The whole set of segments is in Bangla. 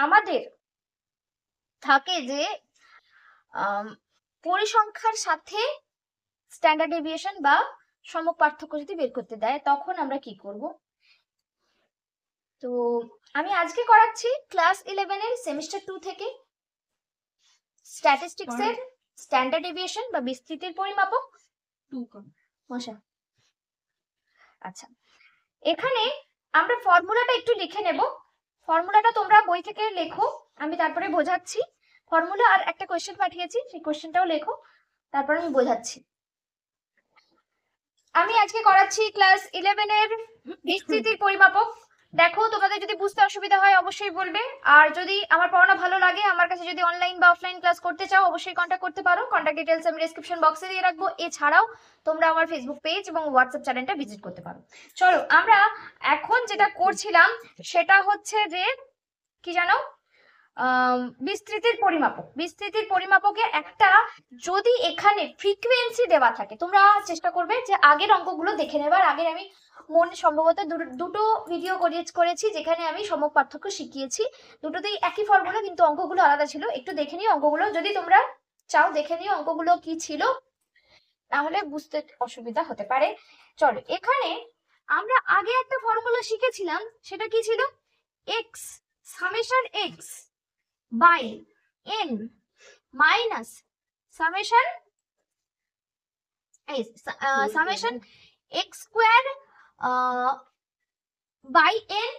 আমাদের থাকে যে পরিসংখ্যার সাথে স্ট্যান্ডার্ড ডেভিয়েশন বা সমক পার্থক্য যদি বের করতে দেয় তখন আমরা কি করব। তো আমি আজকে করাচ্ছি ক্লাস 11 এর সেমিস্টার 2 থেকে স্ট্যাটিস্টিক্স এর স্ট্যান্ডার্ড ডেভিয়েশন বা বিস্তৃতির পরিমাপক মশা। আচ্ছা, এখানে আমরা ফর্মুলাটা একটু লিখে নেব। ফর্মুলাটা তোমরা বই থেকে লেখো, আমি তারপরে বোঝাচ্ছি। ফর্মুলা আর একটা কোশ্চেন পাঠিয়েছি, সেই কোশ্চেনটাও লেখো, তারপর আমি বোঝাচ্ছি। আমি আজকে করাচ্ছি ক্লাস 11 এর বিস্তৃতির পরিমাপক। দেখো, তোমাদের যদি বুঝতে অসুবিধা হয় অবশ্যই বলবে, আর যদি আমার পড়ানো ভালো লাগে, আমার কাছে যদি অনলাইন বা অফলাইন ক্লাস করতে চাও অবশ্যই কন্ট্যাক্ট করতে পারো। কন্ট্যাক্ট ডিটেইলস আমি ডেসক্রিপশন বক্সে দিয়ে রাখবো। এছাড়াও তোমরা আমার ফেসবুক পেজ এবং হোয়াটসঅ্যাপ চ্যানেলটা ভিজিট করতে পারো। চলো, আমরা এখন যেটা করছিলাম সেটা হচ্ছে যে কি জানো, বিস্তৃতির পরিমাপক। বিস্তৃতির পরিমাপকে একটা যদি এখানে ফ্রিকোয়েন্সি দেওয়া থাকে, তোমরা চেষ্টা করবে যে আগের অঙ্কগুলো দেখে নেবার। আগের আমি মনে সম্ভবত দুটো ভিডিও করেছি যেখানে আমি সমক পার্থক্য শিখিয়েছি। দুটোতেই একই ফর্মুলা, কিন্তু অঙ্কগুলো আলাদা ছিল। একটু দেখে নিও অঙ্কগুলো, যদি তোমরা চাও দেখে নিও অঙ্কগুলো কি ছিল, তাহলে বুঝতে অসুবিধা হতে পারে। চলো, এখানে আমরা আগে একটা ফর্মুলা শিখেছিলাম, সেটা কি ছিল? X summation x by n minus summation summation x square by n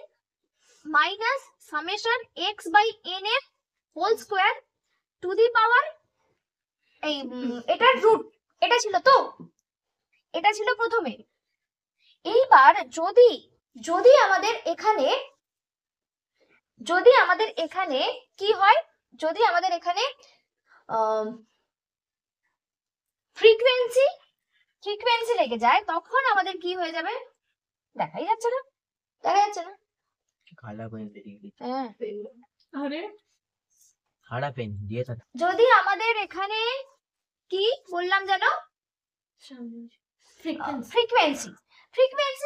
minus summation x by n এর whole square to the power এই এটার রুট। এটা ছিল তো, এটা ছিল প্রথমে। এইবার যদি যদি আমাদের এখানে কি হয়, যদি আমাদের এখানে ফ্রিকোয়েন্সি লেগে যায়, তখন আমাদের কি হয়ে যাবে? দেখাই যাচ্ছে না, দেখা যাচ্ছে না। কালা পেন দিয়ে হ্যাঁ, আরে খাড়া পেন দিয়ে থাকে। যদি আমাদের এখানে কি বললাম জানো, ফ্রিকোয়েন্সি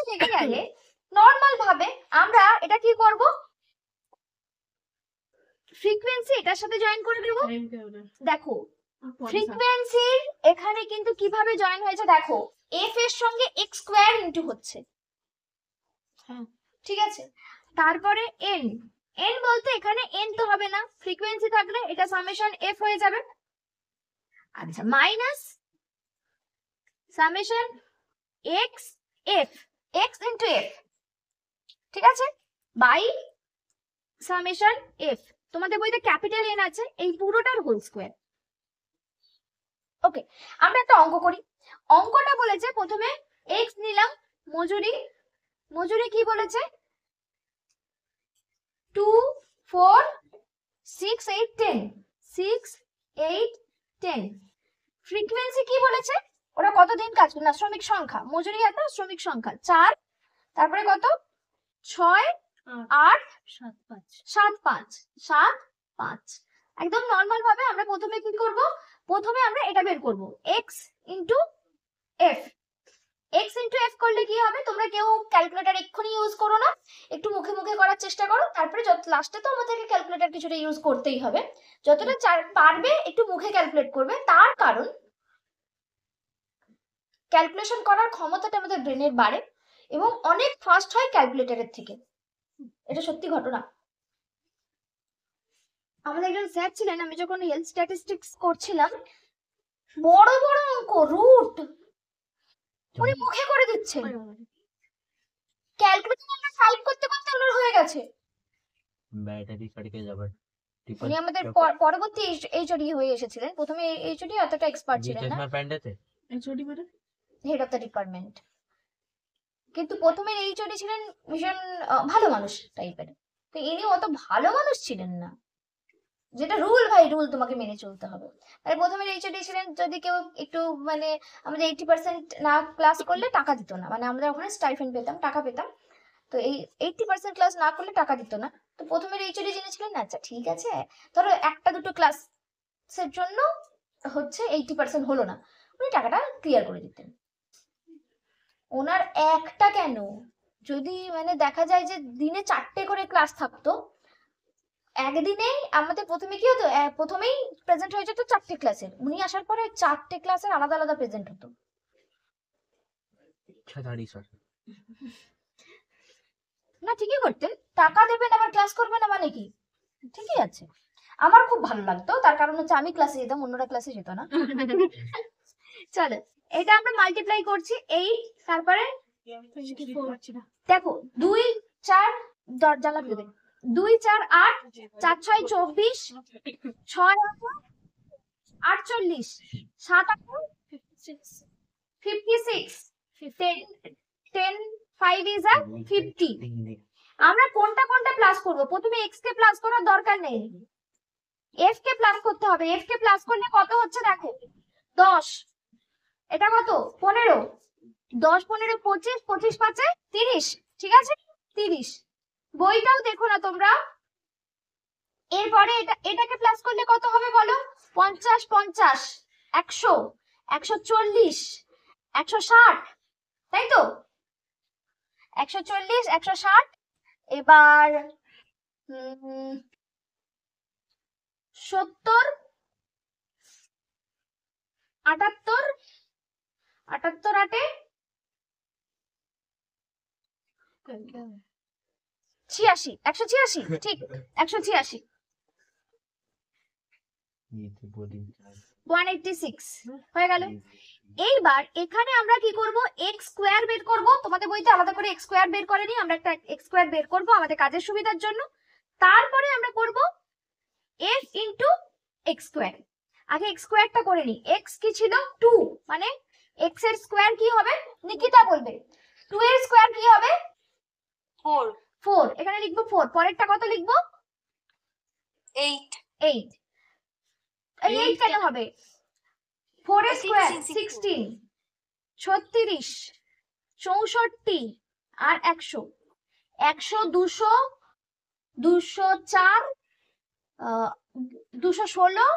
লেগে গেলে নর্মাল ভাবে আমরা এটা কি করব, ফ্রিকোয়েন্সি এটার সাথে জয়েন করে দেব। দেখো, ফ্রিকোয়েন্সির এখানে কিন্তু কিভাবে জয়েন হয়েছে দেখো, এফ এর সঙ্গে এক্স স্কোয়ার ইনটু হচ্ছে, ঠিক আছে। তারপরে এন, এন বলতে এখানে এন তো হবে না, ফ্রিকোয়েন্সি থাকলে এটা সামেশন এফ হয়ে যাবে। আচ্ছা, minus summation x F, x into F, ঠিক আছে, বাই সামেশন এফ। তোমাদের বইতে ক্যাপিটাল এন আছে, এই পুরোটার হোল স্কোয়ার। ওকে, আমরা একটা অঙ্ক করি। অঙ্কটা বলেছে প্রথমে এক্স নিলাম, মজুরি কি বলেছে? 2 4 6 8 10, 6 8 10। ফ্রিকোয়েন্সি কি বলেছে? ওরা কতদিন কাজ করে না, শ্রমিক সংখ্যা, মজুরি একটা শ্রমিক সংখ্যা 4, তারপরে কত 6 8 7 5 7 5। একদম নরমাল ভাবে আমরা প্রথমে কি করব, প্রথমে আমরা এটা বের করব, x into f। x into f করলে কি হবে, তোমরা কেউ ক্যালকুলেটর এক্ষুনি ইউজ করো না, একটু মুখে মুখে করার চেষ্টা করো। তারপরে যত লাস্টে তো আমাদেরকে ক্যালকুলেটর কিছুটা ইউজ করতেই হবে, যতটা পারবে একটু মুখে ক্যালকুলেট করবে। তার কারণ ক্যালকুলেশন করার ক্ষমতাটা আমাদের ব্রেনের বাড়ে এবং অনেক ফাস্ট হয় ক্যালকুলেটরের থেকে, এটা সত্যি ঘটনা। আমাদের একজন স্যার ছিলেন, আমি যখন হেলথ স্ট্যাটিস্টিক্স করছিলাম, বড় বড় অঙ্ক রুট উনি মুখে করে দিচ্ছেন, ক্যালকুলেটর টাইপ করতে করতে ওনার হয়ে গেছে। ব্যাটারি ফাটিয়ে যাবে। উনি আমাদের পরবর্তী এইচওডি হয়ে এসেছিলেন, প্রথমে এইচওডি অতটা এক্সপার্ট ছিলেন না, এইচওডি মানে হেড অফ দ্য ডিপার্টমেন্ট। কিন্তু প্রথমে এইচওডি ছিলেন ভীষণ ভালো মানুষ টাইপের, তো ইনি অত ভালো মানুষ ছিলেন না, যেটা রুল ভাই, রুল তোমাকে মেনে চলতে হবে। আর প্রথমে এইচওডি ছিলেন, যদি কেউ একটু মানে আমাদের 80% না ক্লাস করলে টাকা দিত না, মানে আমরা ওখানে স্টাইফেন্ড পেতাম, টাকা পেতাম, তো এই 80% ক্লাস না করলে টাকা দিত না। তো প্রথমে এইচওডি যিনি ছিলেন, আচ্ছা ঠিক আছে, ধরো একটা দুটো ক্লাসের জন্য হচ্ছে 80% হলো না, উনি টাকাটা ক্লিয়ার করে দিতেন। ওনার একটা কেন, যদি মানে দেখা যায় যে দিনে 4টে করে ক্লাস থাকতো, একদিনেই আমাদের প্রথমে কি হতো, প্রথমেই প্রেজেন্ট হয়ে যেত 4টে ক্লাসের, উনি আসার পরে 4টে ক্লাসের আলাদা আলাদা প্রেজেন্ট হতো। ছাড়ি স্যার না ঠিকই করতেন, টাকা দেবেন আবার ক্লাস করবেন না মানে কি, ঠিকই আছে। আমার খুব ভালো লাগতো, তার কারণ হচ্ছে আমি ক্লাসে যেতাম, অন্যরা ক্লাসে যেত না। চলো এটা আমরা মাল্টিপ্লাই করছি 8, তারপরে দেখো 2 4 জ্বালা দেবে, 2 4 8, 4 6 24, 6 8 48, 7 8 56, 10 5 is a 50। আমরা কোনটা কোনটা প্লাস করব, প্রথমে x কে প্লাস করার দরকার নেই, f কে প্লাস করতে হবে। f কে প্লাস করলে কত হচ্ছে দেখো, 10, এটা কত 15, 10 15 25, 25 5 30, ঠিক আছে 30। বইটাও দেখো না তোমরা। এরপরে এটাকে প্লাস করলে কত হবে বলো, 50 50, 100, 140, 160, তাই তো 140 160। এবার 70 78, 78 8 86, 186, ঠিক 186, 186 হয়ে গেল। এইবার এখানে আমরা কি করব, x স্কয়ার বের করব। তোমাদের বইতে আলাদা করে x স্কয়ার বের করেনি, আমরা একটা x স্কয়ার বের করব আমাদের কাজের সুবিধার জন্য। তারপরে আমরা করব f ইনটু x স্কয়ার। আগে x স্কয়ারটা করে নি, x কি ছিল 2, মানে x এর স্কয়ার কি হবে, নিকিতা বলবে। 2 এর স্কয়ার কি হবে 4, 4 এখানে লিখবো 4, পরেরটা কত লিখবো 8, 8 এই 8 কেন হবে, 4 এর স্কয়ার 16, 36, 64 আর 100, 100 200, 204, 216,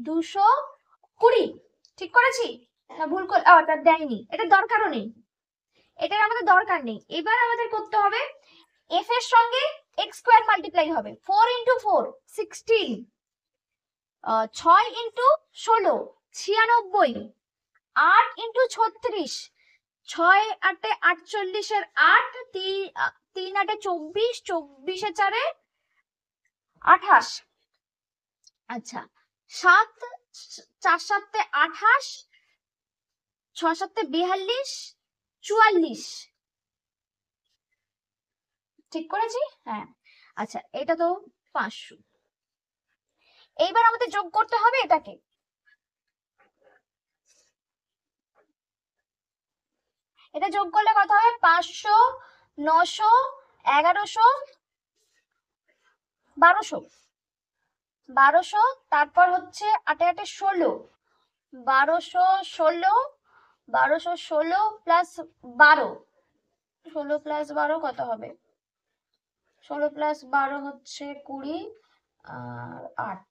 220, ঠিক করেছি না ভুল করে, এটা দেয়নি, এটা দরকারও নেই, এটার আমাদের দরকার নেই। এবার আমাদের করতে হবে f এর সঙ্গে x স্কয়ার মাল্টিপ্লাই হবে, 4 ইনটু 4 16, 6 ইনটু 16 96, 8 ইনটু 36, 6 8 48 এর 8, 3 8 24, 24 এর 4 28, আচ্ছা 7 4 7 28, 6 7 42, 44, ঠিক করেছি হ্যাঁ। আচ্ছা এটা তো 500। এইবার আমাদের যোগ করতে হবে এটাকে, এটা যোগ করলে কত হবে 500, 900, 1100, 1200, 1200, তারপর হচ্ছে 8 8 16, 1216, 1216 প্লাস 12, 16 প্লাস 12 কত হবে, 16 প্লাস 12 হচ্ছে 20 আর 8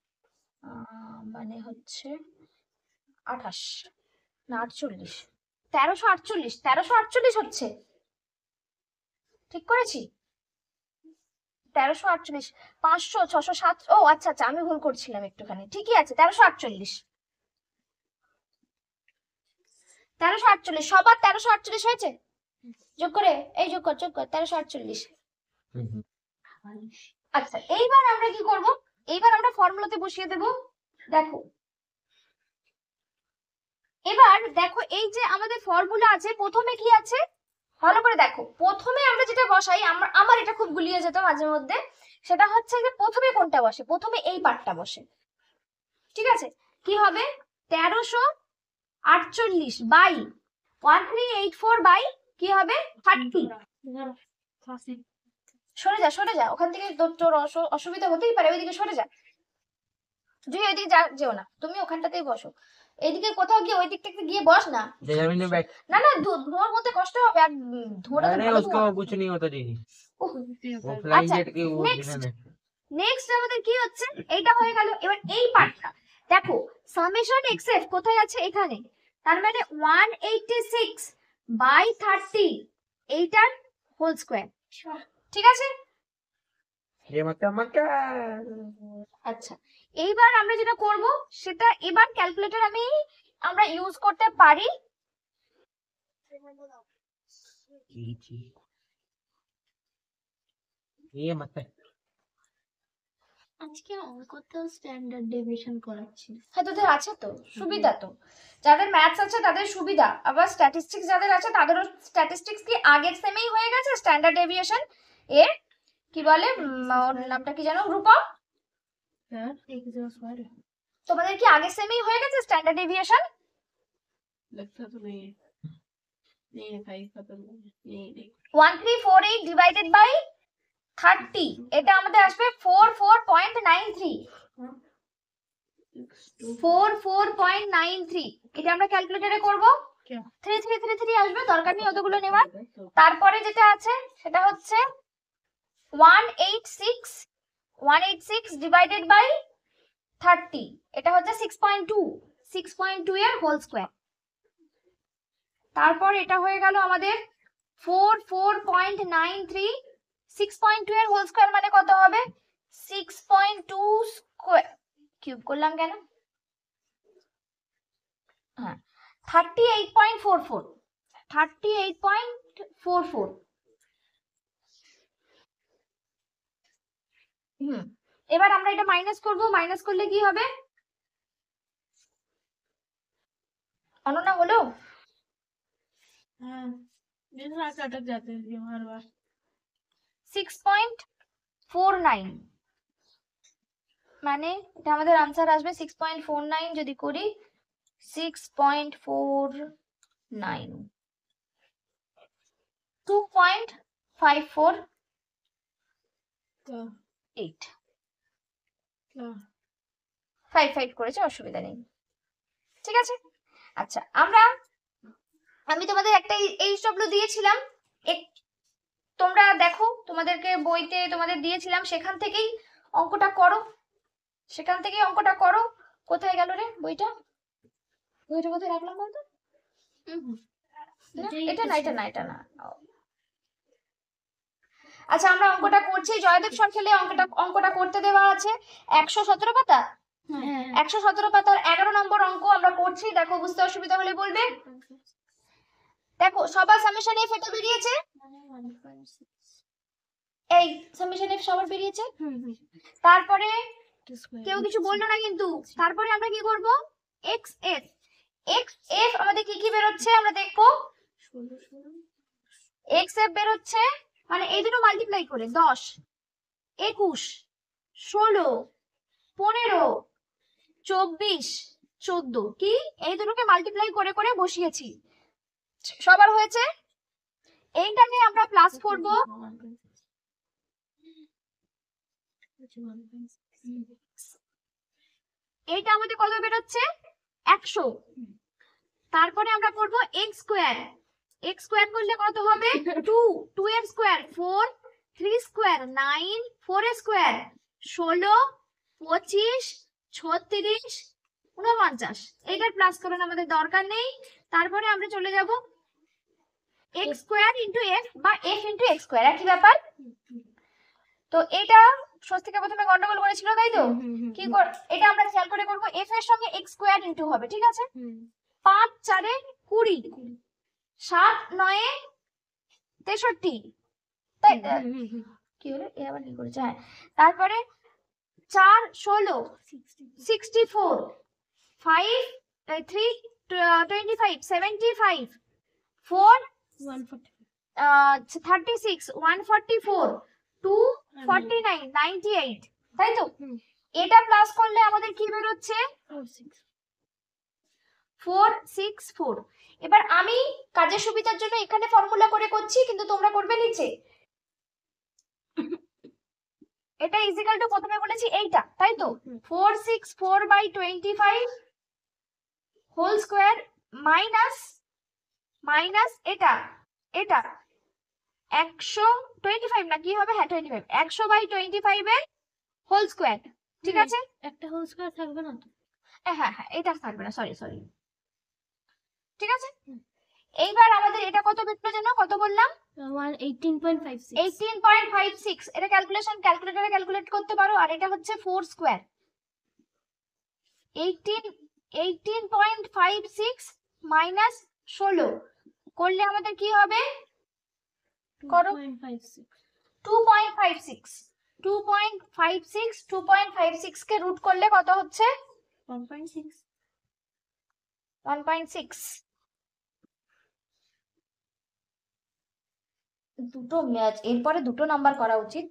মানে হচ্ছে 28 না 48, 1348, 1348 হচ্ছে, ঠিক করেছি 1348, 500 600 700, ও আচ্ছা আচ্ছা আমি ভুল করছিলাম একটুখানি, ঠিকই আছে 1348, 1348 সবার 1348 হয়েছে, যোগ করে এই যোগ কর 1348। আচ্ছা এইবার আমরা কি করব, এইবার আমরা ফর্মুলাতে বসিয়ে দেব। দেখো এবার দেখো এই যে আমাদের ফর্মুলা আছে, প্রথমে কি আছে ভালো করে দেখো, প্রথমে আমরা যেটা বসাই, আমার এটা খুব গুলিয়ে যেত মাঝে মধ্যে, সেটা হচ্ছে যে প্রথমে কোনটা বসে, প্রথমে এই পার্টটা বসে, ঠিক আছে কি হবে 1348 বাই 1384 বাই কি হবে 30, সরে যা ওখান থেকে, তোর অসুবিধা হতেই পারে, ওইদিকে সরে যা, তুই ওইদিকে যেও না, তুমি ওখানটাতেই বসো, এইদিকে কোথাও গিয়ে ওই দিক থেকে গিয়ে বস না, না না ধোঁয়ার মধ্যে কষ্ট হবে, আর ধোঁয়াটা তো ভালো उसको ধোঁয়া। कुछ नहीं होता दीदी, উহ, वो फ्लाइंग আচ্ছা जेट की वो নেক্সট विलन है। নেক্সট আমাদের কি হচ্ছে, এইটা হয়ে গেল। এবার এই পার্টটা দেখো, সামেশন এক্সএফ কোথায় আছে এখানে, তার মানে 186 বাই 30 এইটার হোল স্কয়ার, ঠিক আছে ये मतलब मक्का আচ্ছা, এইবার আমরা যেটা করব সেটা এবার ক্যালকুলেটর আমরা ইউজ করতে পারি। ये मतलब আজকে অঙ্কতেও স্ট্যান্ডার্ড ডেভিয়েশন করাচ্ছি। হ্যাঁ, তোদের আছে তো সুবিধা, তো যাদের ম্যাথস আছে তাদের সুবিধা, আবার স্ট্যাটিস্টিক্স যাদের আছে তাদেরও স্ট্যাটিস্টিক্স কি আগের সেমেই হয়ে গেছে স্ট্যান্ডার্ড ডেভিয়েশন এর কি বলে ওর নামটা কি জানো, রূপম? স্যার তোমাদের কি আগের সেমেই হয়ে গেছে স্ট্যান্ডার্ড ডেভিয়েশন? लगता तो नहीं है, नहीं है भाई, खत्म नहीं नहीं 1348 ডিভাইডেড বাই 30, এটা আমাদের আসবে 44.93। 44.93 এটা আমরা ক্যালকুলেটরে করব। क्या 3333 আসবে, দরকার নেই অতগুলো নেওয়ার। তারপরে যেটা আছে সেটা হচ্ছে 186 ডিভাইডেড বাই 30, এটা হচ্ছে 6.2 এর হোল স্কয়ার। তারপর এটা হয়ে গেল আমাদের 44.93, 6.2 এর হোল স্কয়ার মানে কত হবে? 6.2 স্কয়ার কিউব করলাম কেন? হ্যাঁ, 38.44। এবার আমরা এটা মাইনাস করব, মাইনাস করলে কি হবে? অনন্যা হলো? हाँ, दिन रात अटक जाते हैं ये हर बार। 6.49 মানে এটা আমাদের आंसर আসবে 6.49 যদি করি 6.49 2.548 क्या क्या 55 করেছে, অসুবিধা নেই, ঠিক আছে। আচ্ছা, আমি তোমাদের একটা এইচডব্লিউ দিয়েছিলাম, তোমরা দেখো, তোমাদেরকে বইতে তোমাদের দিয়েছিলাম, সেখান থেকেই অঙ্কটা করো। কোথায় গেল রে বইটা কোথায় রাখলাম বলতো? না, এটা না। আচ্ছা, আমরা অঙ্কটা করছি, জয়দেব সরখেলে অঙ্কটা করতে দেওয়া আছে 117 পাতা। 117 পাতার 11 নম্বর অঙ্ক আমরা করছি। দেখো, বুঝতে অসুবিধা হলে বলবে। দেখো, সবার সামেশন এফ এটা বেরিয়েছে, এই সামেশন এফ সবার বেরিয়েছে। তারপরে কেউ কিছু বললো না কিন্তু। তারপরে আমরা কি করব? এক্স এফ আমাদের কি বেরোচ্ছে আমরা দেখবো। এক্স এফ বেরোচ্ছে মানে এই দুটো মাল্টিপ্লাই করে 10, 21, 16, 15, 24, 14 কি এই দুটোকে মাল্টিপ্লাই করে করে বসিয়েছি। সবার হয়েছে? এইটাকে আমরা প্লাস করব। এইটা আমাদের কত বেরোচ্ছে? 100। তারপরে আমরা করব এক্স স্কয়ার করলে কত হবে? 2 এর স্কয়ার 4, 3 স্কয়ার 9, 4 এর স্কয়ার 16, 25, 36, 49। এইটার প্লাস করার আমাদের দরকার নেই। তারপরে আমরা চলে যাব এক্স স্কয়ার ইন্টু এফ বা এফ ইন্টু এক্স স্কয়ার, একই ব্যাপার। তো এটা স্বস্তিকা প্রথমে গন্ডগোল করেছিল, তাই তো? কি এটা আমরা খেয়াল করে করব, এফ এর সঙ্গে এক্স স্কয়ার ইন্টু হবে, ঠিক আছে? 5 4 20, 7 9 63, তাই কি হলো? এ আবার কি করেছে? হ্যাঁ, তারপরে 4 16 64, 5 3 25 75, 4 36 144, 2 49 98, তাই তো? এটা প্লাস করলে আমাদের কি বেরোচ্ছে? 464। এবার আমি কাজের সুবিধার জন্য এখানে ফর্মুলা করে করছি, কিন্তু তোমরা করবে নিচে। এটা ইজিক্যাল টু প্রথমে বলেছি এইটা, তাই তো? 464/25 হোল স্কয়ার মাইনাস এটা 125 না কি হবে? হ্যাঁ 25, 100/25 এর হোল স্কয়ার, ঠিক আছে? একটা হোল স্কয়ার থাকবে না তো? হ্যাঁ এটা থাকবে না, সরি, ঠিক আছে। এইবার আমাদের এটা কত বেরোলো যেন, কত বললাম? 18.56 18.56। এটা ক্যালকুলেটরে ক্যালকুলেট করতে পারো। আর এটা হচ্ছে 4 স্কয়ার। 18.56 মাইনাস 16 করলে আমাদের কি হবে? করো। 2.56 2.56 কে রুট করলে কত হচ্ছে? 1.6। দুটো ম্যাচ, এরপরে দুটো নাম্বার করা উচিত,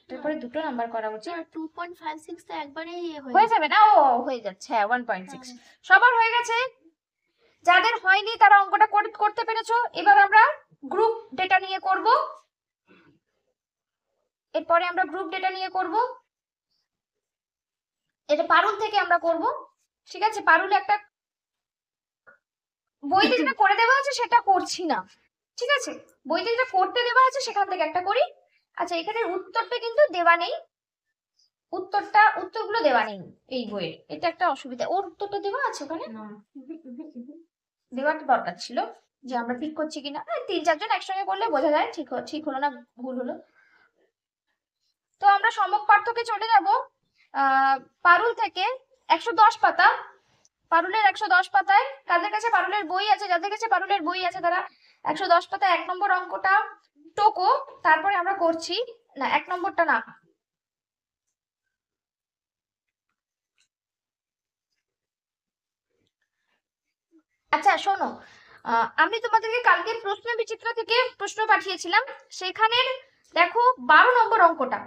এরপরে দুটো নাম্বার করা উচিত। 2.56 তো একবারে হয়ে যাবে না? ও হয়ে যাচ্ছে, হ্যাঁ 1.6 সবার হয়ে গেছে। যাদের হয়নি তারা অঙ্কটা করতে পেরেছো। এবার আমরা গ্রুপ ডেটা নিয়ে করব। এরপরে আমরা গ্রুপ ডেটা নিয়ে করব। এটা পারুল থেকে আমরা করব, ঠিক আছে? পারুল একটা বইতে যেটা করে দেওয়া আছে সেটা করছি না, ঠিক আছে? বইতে যেটা করতে দেওয়া আছে সেখান থেকে একটা করি। আচ্ছা, এখানে উত্তরটা কিন্তু দেওয়া নেই, উত্তরগুলো দেওয়া নেই এই বইয়ে, এটা একটা অসুবিধা। ওর উত্তরটা দেওয়া আছে ওখানে? দেওয়াটা দরকার ছিল, যে আমরা ঠিক করছি কিনা। 3-4 জন একসঙ্গে করলে বোঝা যায় ঠিক হলো না ভুল হলো। তো আমরা সম্মুখ পার্থক্যে চলে যাব। পারুল থেকে 110 পাতা, পারুলের 110 পাতায়, কাদের কাছে পারুলের বই আছে, যাদের কাছে পারুলের বই আছে তারা 110 পাতায় 1 নম্বর অঙ্কটা টোকো। তারপরে আমরা করছি না, 1 নম্বরটা না, আচ্ছা শোনো, আমি তোমাদেরকে কালকে প্রশ্ন বিচিত্রা থেকে প্রশ্ন পাঠিয়েছিলাম। সেখানে দেখো 12 নম্বর অঙ্কটা,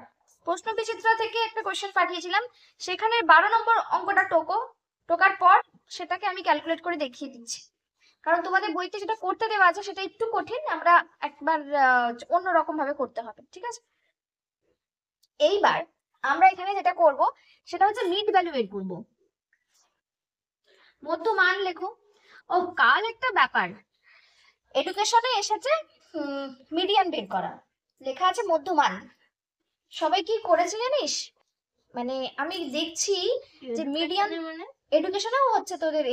প্রশ্ন বিচিত্রা থেকে একটা কোশ্চেন পাঠিয়েছিলাম, সেখানে 12 নম্বর অঙ্কটা টোকার পর সেটাকে আমি ক্যালকুলেট করে দেখিয়ে দিচ্ছি। কারণ তোমাদের বইতে যেটা করতে দেওয়া আছে সেটা একটু কঠিন, আমরা একবার অন্যরকম ভাবে করতে হবে, ঠিক আছে? এইবার আমরা এখানে যেটা করব সেটা হচ্ছে মিড ভ্যালু বের করব। মধ্যমান লেখো। ও কাল একটা ব্যাপার এডুকেশনে এসেছে, মিডিয়ান বের করা, লেখা আছে মধ্যমান। সবাই কি করেছে জানিস? মানে আমি দেখছি যে মিডিয়ান মানে এডুকেশনেও হচ্ছে তোদের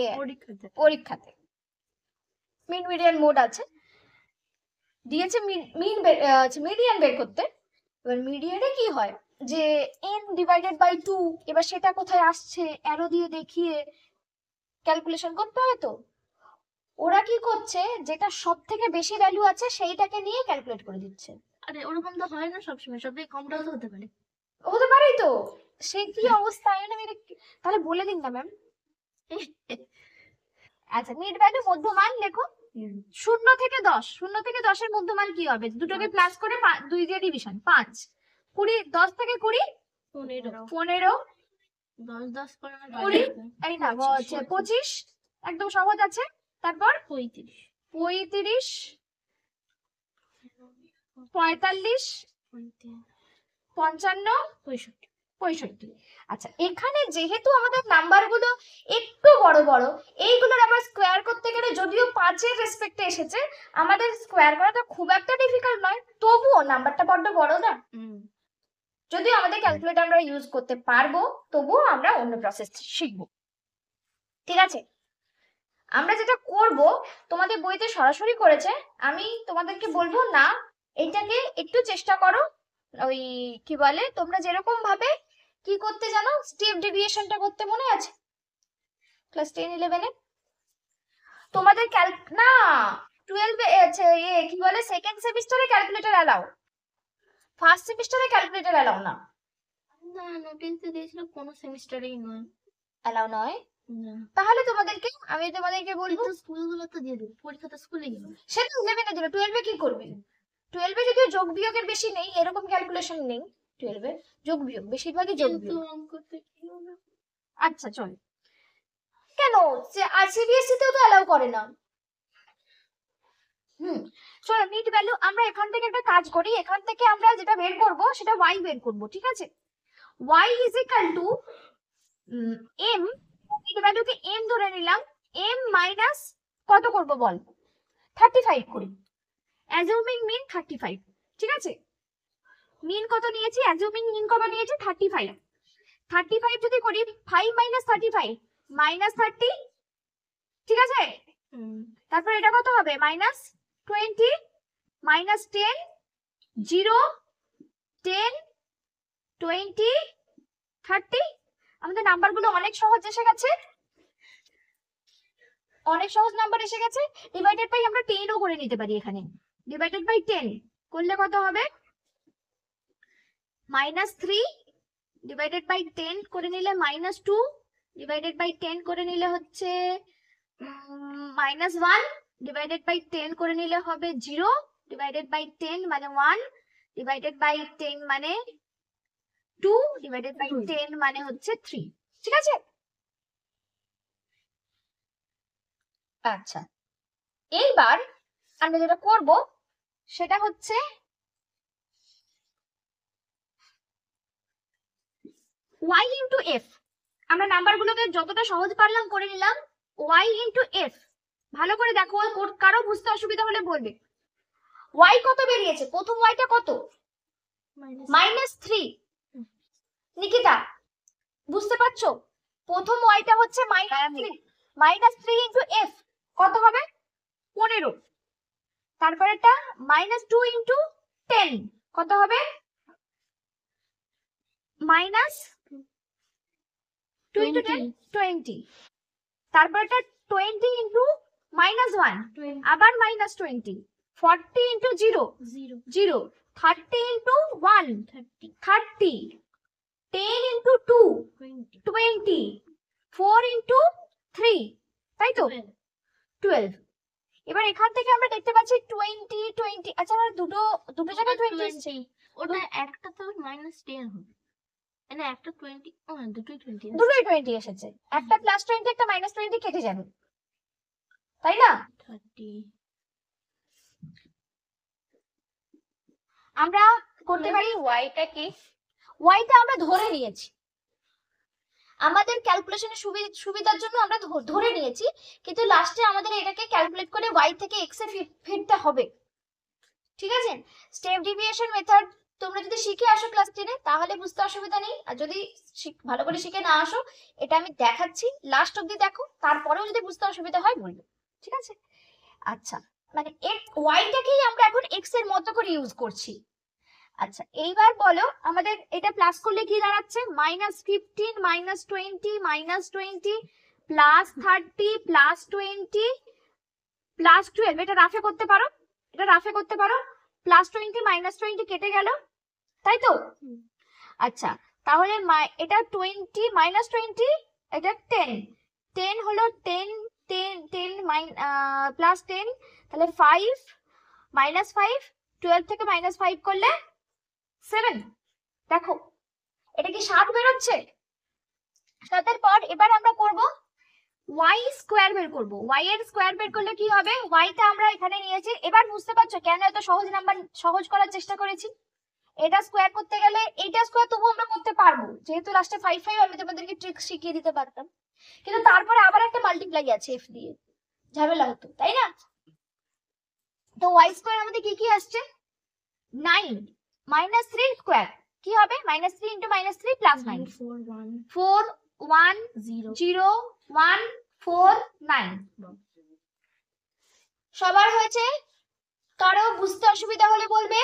পরীক্ষাতে মিড মিডিয়ান মোড আছে, দিয়েছে মিডিয়ান বের করতে। এবার মিডিয়ানে কি হয় যে n/2, এবার সেটা কোথায় আসছে অ্যারো দিয়ে দেখিয়ে ক্যালকুলেশন করতে হয়। তো ওরা কি করছে, যেটা সব থেকে বেশি ভ্যালু আছে সেইটাকে নিয়ে ক্যালকুলেট করে দিচ্ছে। আরে ওরকম তো হয় না সবসময়, সবই কমটাও তো হতে পারে। হতে পারেই তো, সে কি অবস্থা তাহলে বলে দিন না ম্যাম। আচ্ছা, মিড ভ্যালু মধ্যমান লেখো। 0 থেকে 10, 0 থেকে 10 এর মধ্যমান কি হবে? দুটোকে প্লাস করে 2 দিয়ে ডিভিশন 5। 20, 10 থেকে 20 15, 10 করে 20 এই না হচ্ছে 25, একদম সহজ আছে। তারপর 35, 35, 45, 55, 65। আচ্ছা, এখানে যেহেতু আমাদের নাম্বারগুলো একটু বড় বড়, এইগুলোর আবার স্কোয়ার করতে গেলে যদিও 5 এর রেসপেক্টে এসেছে, আমাদের স্কোয়ার করাটা খুব একটা ডিফিকাল্ট নয়, তবুও নাম্বারটা বড্ড বড় না। যদিও আমাদের ক্যালকুলেটর আমরা ইউজ করতে পারবো, তবুও আমরা অন্য প্রসেস শিখবো, ঠিক আছে? আমরা যেটা করব, তোমাদের বইতে সরাসরি করেছে, আমি তোমাদেরকে বলবো না, এটাকে একটু চেষ্টা করো। ওই কি বলে, তোমরা যেরকম ভাবে কি করতে জানো, স্টেপ ডেভিয়েশনটা করতে মনে আছে ক্লাস 10-11 এ তোমাদের না 12 এ আছে, কি বলে, সেকেন্ড সেমিস্টারে ক্যালকুলেটর অ্যালাউ, ফার্স্ট সেমিস্টারে ক্যালকুলেটর অ্যালাউ না। না, নোটিশ দিয়েছিল কোন সেমিস্টারেই নয়, অ্যালাউ নয়। না তাহলে আমি তোমাদেরকে বলবো, স্কুলগুলো তো দিয়ে দেবে, পরীক্ষা তো স্কুলে গেল। সেটা 11 এ দিল, 12 এ কি করবে? 12 এ যদিও যোগ বিয়োগের বেশি নেই, এরকম ক্যালকুলেশন নেই 12 এ, যোগ বিয়োগ বেশিরভাগই যোগ বিয়োগ। আচ্ছা চল, কেন সিবিএসসি তেও তো অ্যালাউ করে না। শোনো, মিড ভ্যালু আমরা এখান থেকে একটা কাজ করি, এখান থেকে আমরা যেটা বের করব সেটা y বের করব, ঠিক আছে? y is equal to m, mid ভ্যালুকে m ধরে নিলাম, m মাইনাস কত করব বল? 35 করি, অ্যাজিউমিং মিন 35, ঠিক আছে? মিন কত নিয়েছি, অ্যাজিউমিং মিন কত নিয়েছি? 35। 35 যদি করি, 5 - 35 -30, ঠিক আছে? তারপর এটা কত হবে? Minus 20, minus 10, 0, 10, 20, 30। আমাদের নাম্বারগুলো অনেক সহজ এসে গেছে, অনেক সহজ নাম্বার এসে গেছে। ডিভাইডেড বাই আমরা 10ও করে নিতে পারি এখানে। ডিভাইডেড বাই 10 করলে কত হবে? মাইনাস 3 ডিভাইডেড বাই 10 করে নিলে মাইনাস 2 ডিভাইডেড বাই 10 করে নিলে হচ্ছে মাইনাস 1 ডিভাইডেড বাই 10 করে নিলে হবে 0 ডিভাইডেড বাই 10 মানে 1 ডিভাইডেড বাই 10 মানে 2 ডিভাইডেড বাই 10 মানে হচ্ছে 3। ঠিক আছে? আচ্ছা, এইবার আমরা যেটা করব সেটা হচ্ছে y ইন্টু এফ। আমরা নাম্বারগুলোকে যতটা সহজ পারলাম করে নিলাম। y ইন্টু এফ, ভালো করে দেখো, কারো বুঝতে অসুবিধা হলে বলবে। y কত বেরিয়েছে? প্রথম yটা কত? মাইনাস 3। নিকিতা বুঝতে পারছো? প্রথম yটা হচ্ছে মাইনাস 3 ইন্টু এফ কত হবে? 15। তারপরেটা মাইনাস 2 ইন্টু 10 কত হবে? Minus 2 into 10 20। তারপরেটা 20 ইন্টু মাইনাস 1 আবার minus 20। 40 into 0 0। 30 into 1 30। 10 into 2 20। 4 into 3, তাই তো 12। এবার এখান থেকে আমরা দেখতে পাচ্ছি 20 20। আচ্ছা, আমরা দুটো জায়গায় 20 এসেছে। ওটা একটা তো মাইনাস 10 হবে, মানে একটা 20, দুটোই 20 দুটোই 20 এসেছে। একটা প্লাস 20 একটা মাইনাস 20 কেটে যাবে, তাই না? 30। আমরা করতে পারি yটা কি? yটা আমরা ধরে নিয়েছি, আমাদের ক্যালকুলেশনের সুবিধার জন্য আমরা ধরে নিয়েছি, কিন্তু লাস্টে আমাদের এটাকে ক্যালকুলেট করে y থেকে x এ ফিরতে হবে। ঠিক আছে? স্টেপ ডেভিয়েশন মেথড তোমরা যদি শিখে আসো ক্লাস 10-এ তাহলে বুঝতে অসুবিধা নেই, আর যদি ভালো করে শিখে না আসো এটা আমি দেখাচ্ছি, লাস্ট অবধি দেখো, তারপরেও যদি বুঝতে অসুবিধা হয় বলবে। ঠিক আছে? আচ্ছা, মানে yটাকেই আমরা এখন x এর মতো করে ইউজ করছি। আচ্ছা, এইবার বলো আমাদের এটা প্লাস করলে কি দাঁড়াচ্ছে? Minus 15 minus 20 minus 20 plus 30 plus 20 plus 12। এটা রাফে করতে পারো, এটা রাফে করতে পারো। প্লাস 20 মাইনাস 20 কেটে গেল, তাই তো? আচ্ছা, তাহলে এটা 20 মাইনাস 20 এটা 10 10 হলো 10 10 10 প্লাস 10, তাহলে 5 মাইনাস 5 12 থেকে মাইনাস 5 করলে 7। দেখো এটা কি 7 বেরোচ্ছে? 7-এর পর এবার আমরা করব y স্কয়ার বের করব। y এর স্কয়ার বের করলে কি হবে? y টা আমরা এখানে নিয়েছি। এবার বুঝতে পারছো কেন এত সহজ নাম্বার সহজ করার চেষ্টা করেছি? এটা স্কয়ার করতে গেলে এইটা স্কয়ার তবু আমরা করতে পারবো, যেহেতু লাস্টে 5 5 আমি তোমাদেরকে ট্রিক্স শিখিয়ে দিতে পারতাম, কিন্তু তারপরে আবার একটা মাল্টিপ্লাই আছে f দিয়ে, ঝামেলা হতো, তাই না? তো y স্কয়ার আমাদের কি কি আসছে? 9 মাইনাস 3 স্কয়ার কি হবে? Minus 3 into minus 3 plus 9 4 1 0 1 4 9। সবার হয়েছে? কারো বুঝতে অসুবিধা হলে বলবে।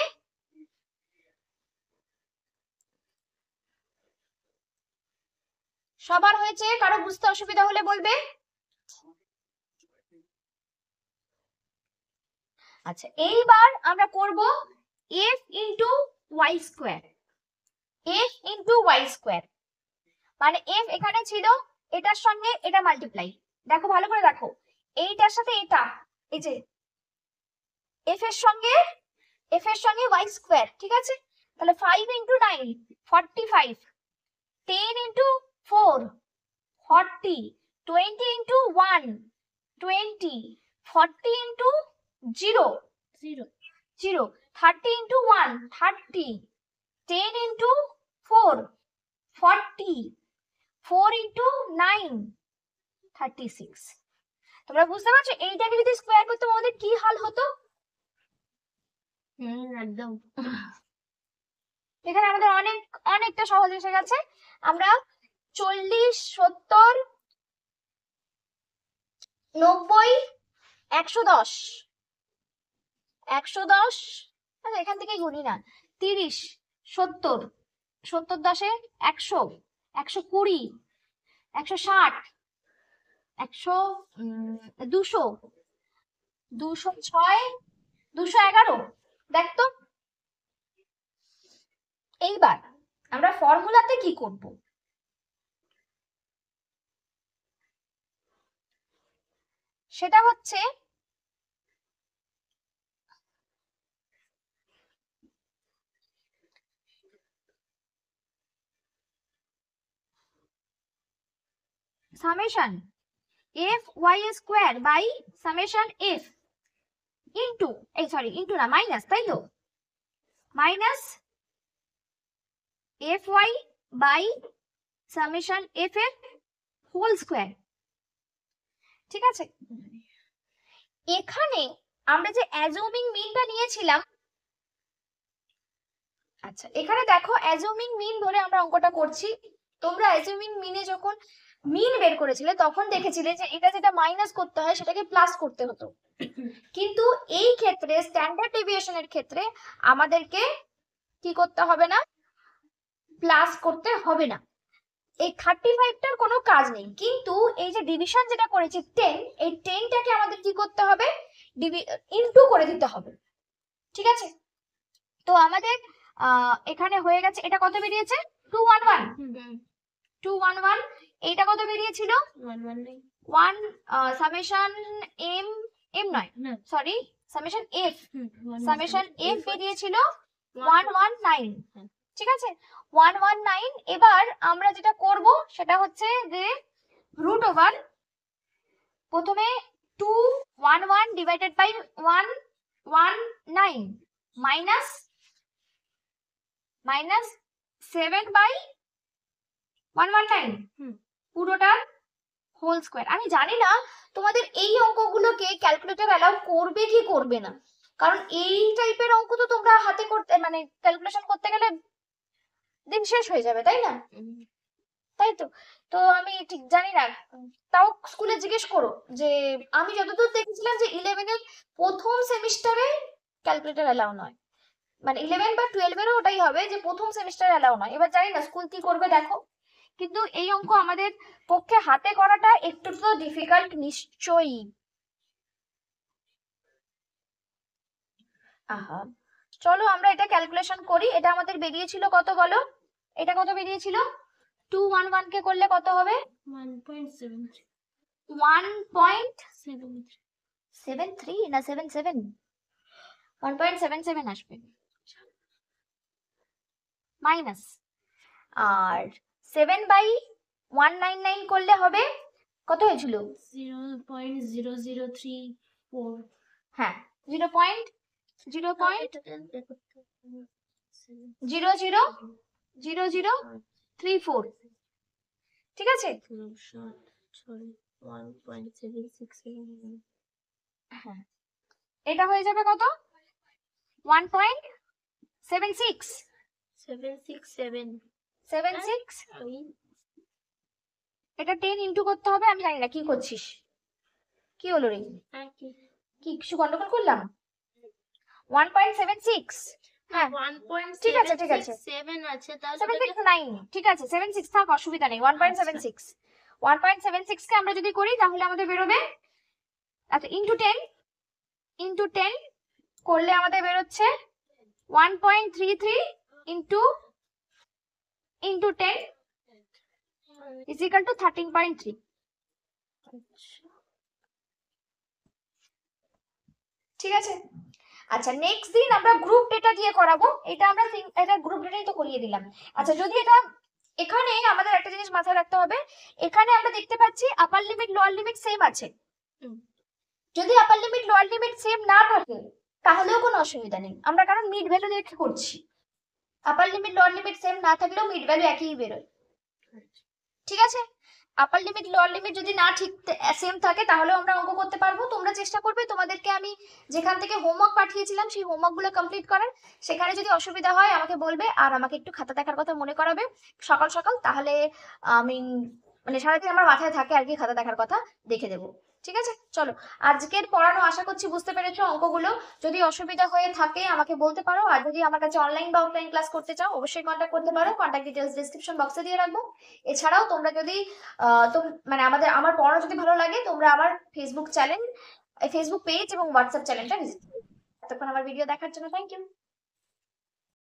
সবার হয়েছে? কারো বুঝতে অসুবিধা হলে বলবে। আচ্ছা, এইবার আমরা করব f into y square. f into y square মানে f এখানে ছিল, এটার সঙ্গে এটা মাল্টিপ্লাই। দেখো ভালো করে দেখো, এইটার সাথে এটা, এই যে f এর সঙ্গে y স্কয়ার, ঠিক আছে? তাহলে 5 into 9 45, 10 into 4 40, 20 into 1 20, 40 into 0 0, 30 into 1 30, 10 into 4 40, 4 into 9 36। তোমরা বুঝতে পারছো এইটাকে যদি স্কয়ার করতে আমাদের কি হাল হতো? একদম। এখানে আমাদের অনেকটা সহজ এসে গেছে। আমরা 40 70 90 110, 110, আচ্ছা এখান থেকে গুনি না, 30, 70, 70 10 100, 120, 160, 100, 200, 206, 211। দেখ তো এইবার আমরা ফর্মুলাতে কি করব, সেটা হচ্ছে summation f y square by summation f into, এই সরি ইন্টু না মাইনাস, তাই তো, minus f y by summation f এর হোল স্কোয়ার। ঠিক আছে, এখানে আমরা যে অ্যাজুমিং মিনটা নিয়েছিলাম, আচ্ছা এখানে দেখো অ্যাজুমিং মিন ধরে আমরা অঙ্কটা করছি। তোমরা অ্যাজুমিং মিনে যখন মিন বের করেছিলে তখন দেখেছিলে যে এটা যেটা মাইনাস করতে হয় সেটাকে প্লাস করতে হতো, কিন্তু এই ক্ষেত্রে স্ট্যান্ডার্ড ডেভিয়েশনের ক্ষেত্রে আমাদেরকে কি করতে হবে না, প্লাস করতে হবে না। এই 35টার কোনো কাজ নেই, কিন্তু এই যে ডিভিশন যেটা করেছি 10, এই 10টাকে আমাদের কি করতে হবে, ইনটু করে দিতে হবে। ঠিক আছে, তো আমাদের এখানে হয়ে গেছে, এটা কত বেরিয়েছে 211, 211, এইটা কত বেরিয়েছিল 1 সামেশন এম, এম নয় sorry summation F, summation F বেরিয়েছিল 119। ঠিক আছে, 119। এবার আমরা যেটা করব সেটা হচ্ছে যে রুট ওভার, প্রথমে 211 ডিভাইডেড বাই 119 মাইনাস 7 বাই 119 পুরোটার হোল স্কোয়ার। আমি জানি না তোমাদের এই অঙ্কগুলোকে ক্যালকুলেটর অ্যালাউ করবে কি করবে না, কারণ এই টাইপের অঙ্ক তো তোমরা হাতে করতে মানে ক্যালকুলেশন করতে গেলে দিন শেষ হয়ে যাবে, তাই না? তাই তো, তো আমি ঠিক জানি না, তাও স্কুলে জিজ্ঞেস করো। যে আমি যতদূর দেখেছিলাম যে 11 এর প্রথম সেমিস্টারে ক্যালকুলেটর অ্যালাউ নয়, মানে 11 বা 12 এরও ওটাই হবে যে প্রথম সেমিস্টারে অ্যালাউ নয়। এবার জানি না স্কুল কি করবে দেখো, কিন্তু এই অঙ্ক আমাদের পক্ষে হাতে করাটা একটু তো ডিফিকাল্ট নিশ্চয়ই। আহা, চলো আমরা এটা ক্যালকুলেশন করি। এটা আমাদের বেরিয়েছিল কত বলো, এটা কত বেরিয়েছিল, 211 কে করলে কত হবে 1.73 না 77, 1.77 আসবে মাইনাস, আর 7 বাই 199 করলে হবে কত হয়েছিল 0.0034। হ্যাঁ 0.000034। ঠিক আছে, হ্যাঁ এটা হয়ে যাবে কত 1.76, 76। এটা 10 ইনটু করতে হবে। আমি জানি না কি করছিস, কি হলো রে, কি কিছু গন্ডগোল করলাম, 1.76। হ্যাঁ ঠিক আছে ঠিক আছে 769, ঠিক আছে 76 থাক, অসুবিধা নেই। 1.76, 1.76 কে আমরা যদি করি তাহলে আমাদের বেরোবে, আচ্ছা ইনটু 10 করলে আমাদের বেরোচ্ছে 1.33 ইনটু 10 is equal to 13.3। ঠিক আছে, আচ্ছা নেক্সট দিন আমরা গ্রুপ ডেটা দিয়ে করাবো। এটা আমরা এটা গ্রুপ ডেটাই তো করিয়ে দিলাম। আচ্ছা যদি এটা, এখানে আমাদের একটা জিনিস মাথায় রাখতে হবে, এখানে আমরা দেখতে পাচ্ছি আপার লিমিট লোয়ার লিমিট সেম আছে। যদি আপার লিমিট লোয়ার লিমিট সেম না থাকে তাহলেও কোনো অসুবিধা নেই, আমরা কারণ মিড ভ্যালু দেখে করছি। আপার লিমিট লোয়ার লিমিট সেম না থাকলেও মিড ভ্যালু একই বেরোয়। ঠিক আছে, আপার লিমিট লোয়ার লিমিট যদি না ঠিক সেম থাকে তাহলেও আমরা অঙ্ক করতে পারবো। তোমরা চেষ্টা করবে, তোমাদেরকে আমি যেখান থেকে হোমওয়ার্ক পাঠিয়েছিলাম সেই হোমওয়ার্কগুলো কমপ্লিট করার। সেখানে যদি অসুবিধা হয় আমাকে বলবে, আর আমাকে একটু খাতা দেখার কথা মনে করাবে সকাল সকাল, তাহলে আমি মানে সারাদিন আমার মাথায় থাকে আর কি খাতা দেখার কথা দেখে দেবো। ঠিক আছে, চলো আজকের পড়ানো আশা করছি বুঝতে পেরেছো অঙ্কগুলো। যদি অসুবিধা হয়ে থাকে আমাকে বলতে পারো, আর যদি আমার কাছে অনলাইন বা অফলাইন ক্লাস করতে চাও অবশ্যই কন্ট্যাক্ট করতে পারো, কন্ট্যাক্ট ডিটেলস ডেসক্রিপশন বক্সে দিয়ে রাখবো। এছাড়াও তোমরা যদি মানে আমার পড়ানো যদি ভালো লাগে তোমরা আমার ফেসবুক পেজ এবং হোয়াটসঅ্যাপ চ্যানেলটা ভিজিট করো। এতক্ষণ আমার ভিডিও দেখার জন্য থ্যাংক ইউ।